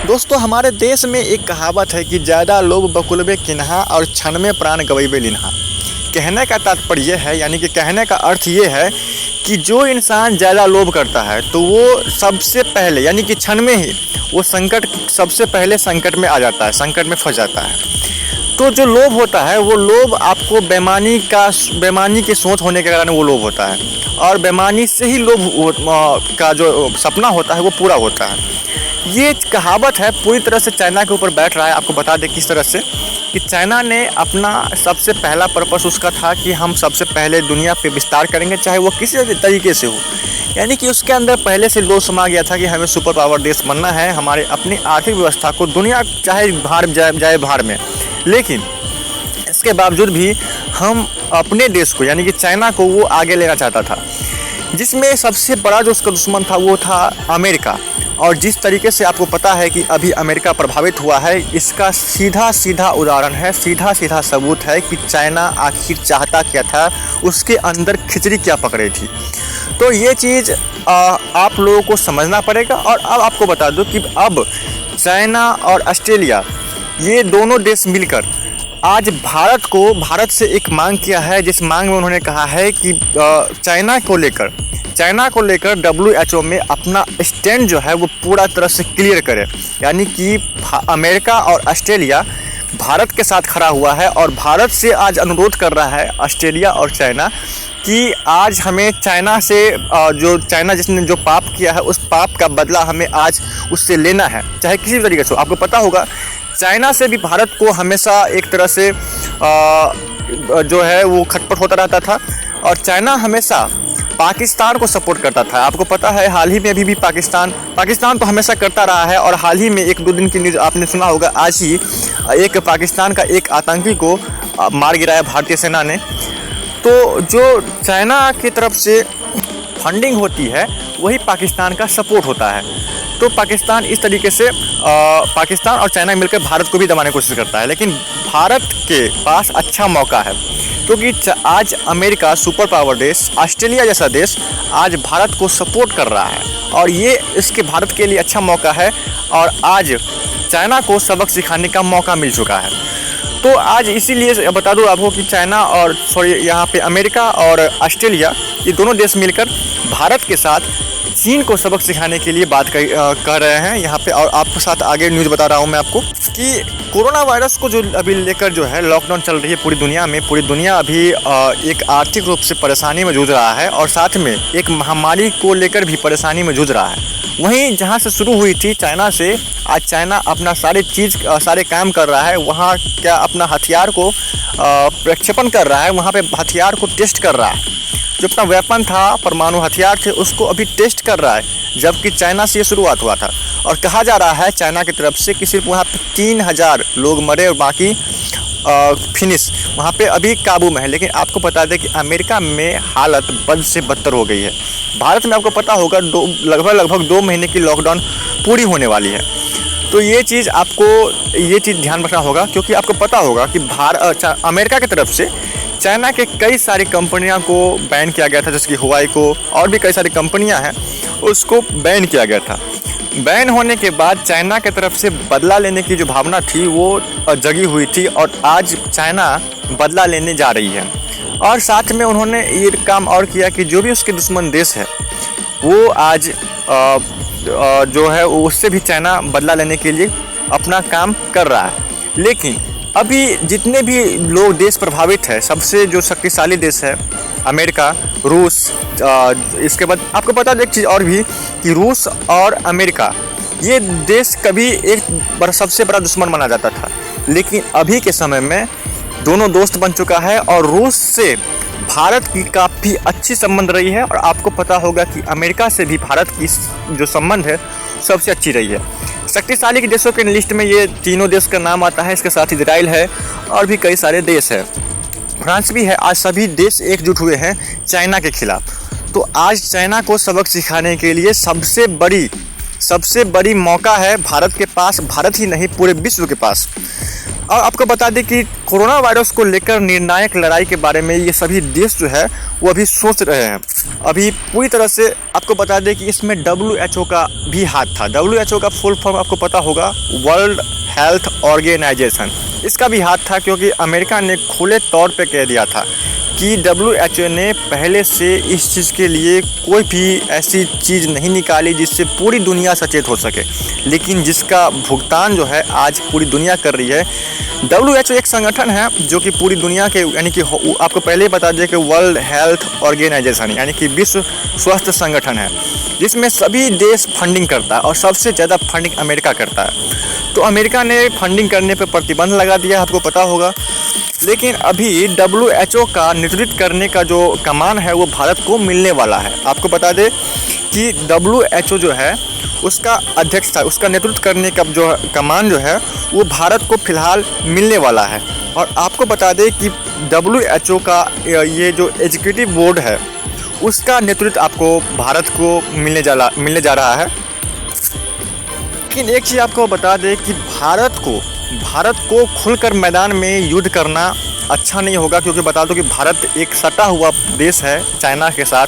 दोस्तों, हमारे देश में एक कहावत है कि ज़्यादा लोभ बकुलबे किन्हा और क्षण में प्राण गवैबे लिन्हा। कहने का तात्पर्य यह है, यानी कि कहने का अर्थ ये है कि जो इंसान ज़्यादा लोभ करता है तो वो सबसे पहले यानी कि क्षण में ही वो सबसे पहले संकट में आ जाता है, संकट में फंस जाता है। तो जो लोभ होता है वो लोभ आपको बेईमानी की सोच होने के कारण वो लोभ होता है, और बेईमानी से ही लोभ का जो सपना होता है वो पूरा होता है। ये कहावत है पूरी तरह से चाइना के ऊपर बैठ रहा है। आपको बता दें किस तरह से कि चाइना ने अपना सबसे पहला पर्पस उसका था कि हम सबसे पहले दुनिया पे विस्तार करेंगे, चाहे वो किसी भी तरीके से हो। यानी कि उसके अंदर पहले से लोभ समा गया था कि हमें सुपर पावर देश बनना है, हमारे अपनी आर्थिक व्यवस्था को दुनिया चाहे भाड़ जाए भाड़ में, लेकिन इसके बावजूद भी हम अपने देश को यानी कि चाइना को वो आगे लेना चाहता था, जिसमें सबसे बड़ा जो उसका दुश्मन था वो था अमेरिका। और जिस तरीके से आपको पता है कि अभी अमेरिका प्रभावित हुआ है, इसका सीधा उदाहरण है, सीधा सबूत है कि चाइना आखिर चाहता क्या था, उसके अंदर खिचड़ी क्या पक रही थी। तो ये चीज़ आप लोगों को समझना पड़ेगा। और अब आपको बता दूं कि अब चाइना और ऑस्ट्रेलिया ये दोनों देश मिलकर आज भारत से एक मांग किया है, जिस मांग में उन्होंने कहा है कि चाइना को लेकर WHO में अपना स्टैंड जो है वो पूरा तरह से क्लियर करे। यानी कि अमेरिका और ऑस्ट्रेलिया भारत के साथ खड़ा हुआ है और भारत से आज अनुरोध कर रहा है ऑस्ट्रेलिया और चाइना कि आज हमें चाइना से चाइना जिसने जो पाप किया है उस पाप का बदला हमें आज उससे लेना है, चाहे किसी भी तरीके से। आपको पता होगा चाइना से भी भारत को हमेशा एक तरह से जो है वो खटपट होता रहता था, और चाइना हमेशा पाकिस्तान को सपोर्ट करता था। आपको पता है हाल ही में अभी भी पाकिस्तान तो हमेशा करता रहा है, और हाल ही में 1-2 दिन की न्यूज़ आपने सुना होगा, आज ही एक पाकिस्तान का एक आतंकी को मार गिराया भारतीय सेना ने। तो जो चाइना की तरफ से फंडिंग होती है वही पाकिस्तान का सपोर्ट होता है। तो पाकिस्तान इस तरीके से पाकिस्तान और चाइना मिलकर भारत को भी दबाने की कोशिश करता है, लेकिन भारत के पास अच्छा मौका है क्योंकि आज अमेरिका सुपर पावर देश, ऑस्ट्रेलिया जैसा देश आज भारत को सपोर्ट कर रहा है, और ये इसके भारत के लिए अच्छा मौका है। और आज चाइना को सबक सिखाने का मौका मिल चुका है। तो आज इसीलिए बता दूं आपको कि यहाँ पे अमेरिका और ऑस्ट्रेलिया ये दोनों देश मिलकर भारत के साथ चीन को सबक सिखाने के लिए बात कर रहे हैं यहाँ पे। और आपके साथ आगे न्यूज़ बता रहा हूँ मैं आपको कि कोरोना वायरस को जो अभी लेकर जो है लॉकडाउन चल रही है पूरी दुनिया अभी एक आर्थिक रूप से परेशानी में जूझ रहा है, और साथ में एक महामारी को लेकर भी परेशानी में जूझ रहा है। वहीं जहाँ से शुरू हुई थी चाइना से, आज चाइना अपना सारे काम कर रहा है। वहाँ क्या अपना हथियार को प्रक्षेपण कर रहा है, वहाँ पे हथियार को टेस्ट कर रहा है। जो अपना वेपन था, परमाणु हथियार थे, उसको अभी टेस्ट कर रहा है, जबकि चाइना से ये शुरुआत हुआ था। और कहा जा रहा है चाइना की तरफ से कि सिर्फ वहाँ पे 3000 लोग मरे और बाकी फिनिश वहाँ पे अभी काबू में है। लेकिन आपको बता दें कि अमेरिका में हालत बद से बदतर हो गई है। भारत में आपको पता होगा लगभग 2 महीने की लॉकडाउन पूरी होने वाली है। तो ये चीज़ ध्यान रखना होगा, क्योंकि आपको पता होगा कि अमेरिका की तरफ से चाइना के कई सारी कंपनियां को बैन किया गया था, जैसे कि हुआई को, और भी कई सारी कंपनियां हैं उसको बैन किया गया था। बैन होने के बाद चाइना की तरफ से बदला लेने की जो भावना थी वो जगी हुई थी, और आज चाइना बदला लेने जा रही है। और साथ में उन्होंने ये काम और किया कि जो भी उसके दुश्मन देश है वो आज जो है उससे भी चाइना बदला लेने के लिए अपना काम कर रहा है। लेकिन अभी जितने भी देश प्रभावित है, सबसे जो शक्तिशाली देश है अमेरिका, रूस, इसके बाद आपको पता है एक चीज़ और भी कि रूस और अमेरिका ये देश कभी एक सबसे बड़ा दुश्मन माना जाता था, लेकिन अभी के समय में दोनों दोस्त बन चुका है। और रूस से भारत की काफ़ी अच्छी संबंध रही है, और आपको पता होगा कि अमेरिका से भी भारत की जो संबंध है सबसे अच्छी रही है। शक्तिशाली के देशों के लिस्ट में ये तीनों देश का नाम आता है, इसके साथ इजराइल है और भी कई सारे देश हैं, फ्रांस भी है। आज सभी देश एकजुट हुए हैं चाइना के खिलाफ। तो आज चाइना को सबक सिखाने के लिए सबसे बड़ी मौका है भारत के पास, भारत ही नहीं पूरे विश्व के पास। और आपको बता दें कि कोरोना वायरस को लेकर निर्णायक लड़ाई के बारे में ये सभी देश जो है वो अभी सोच रहे हैं। अभी पूरी तरह से आपको बता दें कि इसमें WHO का भी हाथ था। WHO का फुल फॉर्म आपको पता होगा, वर्ल्ड हेल्थ ऑर्गेनाइजेशन। इसका भी हाथ था क्योंकि अमेरिका ने खुले तौर पे कह दिया था कि WHO ने पहले से इस चीज़ के लिए कोई भी ऐसी चीज़ नहीं निकाली जिससे पूरी दुनिया सचेत हो सके, लेकिन जिसका भुगतान जो है आज पूरी दुनिया कर रही है। WHO एक संगठन है जो कि पूरी दुनिया के यानी कि आपको पहले ही बता दें कि वर्ल्ड हेल्थ ऑर्गेनाइजेशन यानी कि विश्व स्वास्थ्य संगठन है, जिसमें सभी देश फंडिंग करता है और सबसे ज़्यादा फंडिंग अमेरिका करता है। तो अमेरिका ने फंडिंग करने पर प्रतिबंध लगा दिया, आपको पता होगा। लेकिन अभी WHO का नेतृत्व करने का जो कमान है वो भारत को मिलने वाला है। आपको बता दें कि WHO जो है उसका अध्यक्षता, उसका नेतृत्व करने का जो कमान जो है वो भारत को फिलहाल मिलने वाला है। और आपको बता दें कि WHO का ये जो एग्जीक्यूटिव बोर्ड है उसका नेतृत्व आपको भारत को मिलने जा रहा है। लेकिन एक चीज़ आपको बता दें कि भारत को खुलकर मैदान में युद्ध करना अच्छा नहीं होगा, क्योंकि बता दो कि भारत एक सटा हुआ देश है चाइना के साथ।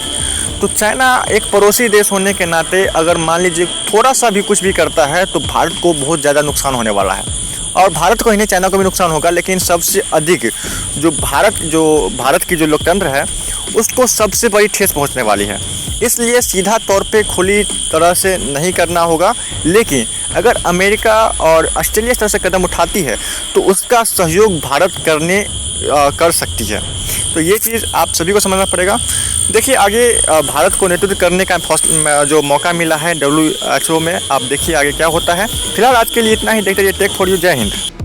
तो चाइना एक पड़ोसी देश होने के नाते अगर मान लीजिए थोड़ा सा भी कुछ भी करता है तो भारत को बहुत ज़्यादा नुकसान होने वाला है। और भारत को ही नहीं, चाइना को भी नुकसान होगा, लेकिन सबसे अधिक जो भारत की जो लोकतंत्र है उसको सबसे बड़ी ठेस पहुंचने वाली है। इसलिए सीधा तौर पे खुली तरह से नहीं करना होगा, लेकिन अगर अमेरिका और ऑस्ट्रेलिया इस तरह से कदम उठाती है तो उसका सहयोग भारत कर सकती है। तो ये चीज़ आप सभी को समझना पड़ेगा। देखिए आगे भारत को नेतृत्व करने का जो मौका मिला है WHO में, आप देखिए आगे क्या होता है। फिलहाल आज के लिए इतना ही। देखते रहिए टेक फॉर यू। जय हिंद।